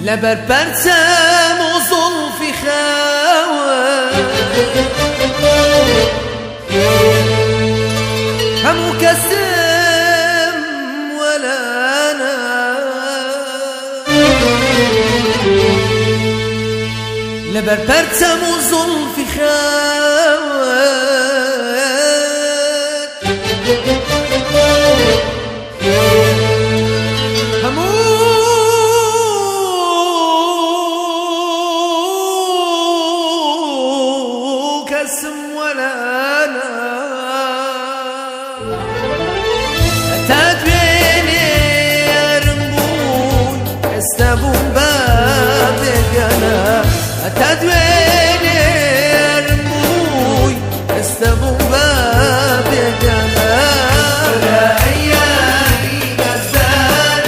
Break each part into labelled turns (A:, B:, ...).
A: لبر برتم و زلفی خواه همو کسم ولا انا لبر برتم و زلفی خواه اسم ولا انا تدبيني رمبون استبون بابك انا تدبيني رمبون استبون بابك انا ولا ايامي غزال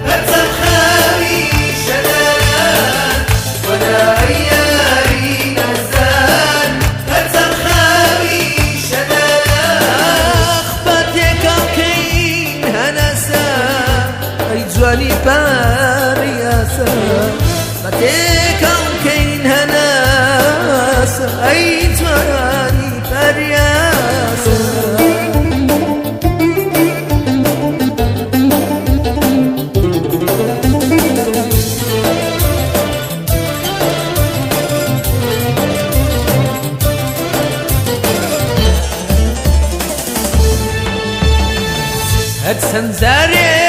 A: بتسم خاوي شلال ولا ايامي غزال جواني بارياسا باتيكم كين هناسا اي جواني بارياسا هدسن زاري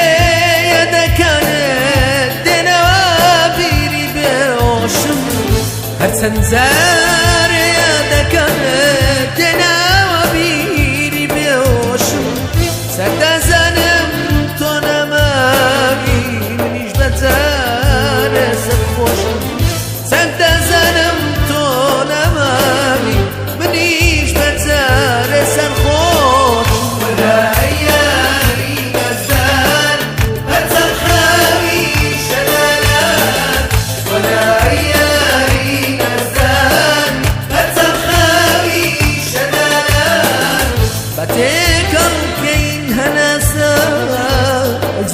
A: كانت دنوابيري بوشم هرسن زار يا كانت دنوابيري بوشم سكتا زنم تونا ماغي منيش بتزار سخوشم سكتا زنم تونا ماغي منيش بتزار سخوشم ولا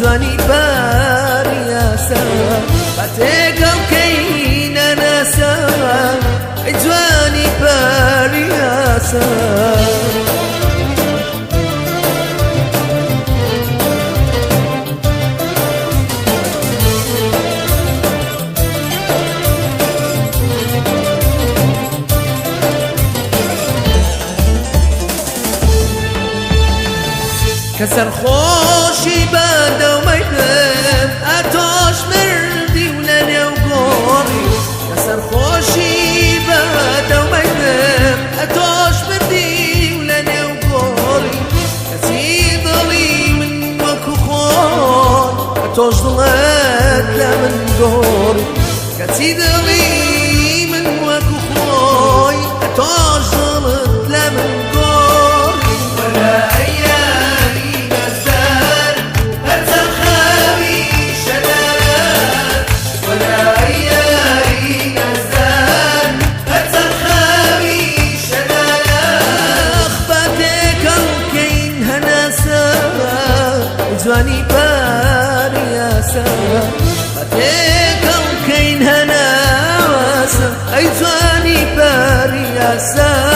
A: جواني بارياسا باتيكم كين ناسا جواني بارياسا كسر خوشي بدا وميدم اتوش مردي ولاني وقوري كسر خوشي بدا وميدم اتوش مردي ولاني وقوري كسي ضلي من وكو خور اتوش ضلت لمن قوري كسي ضلي من وكو خوي اتوش ضلت لمن قوري ولا جواني بارياسا باتيكم كين هناسا اي جواني بارياسا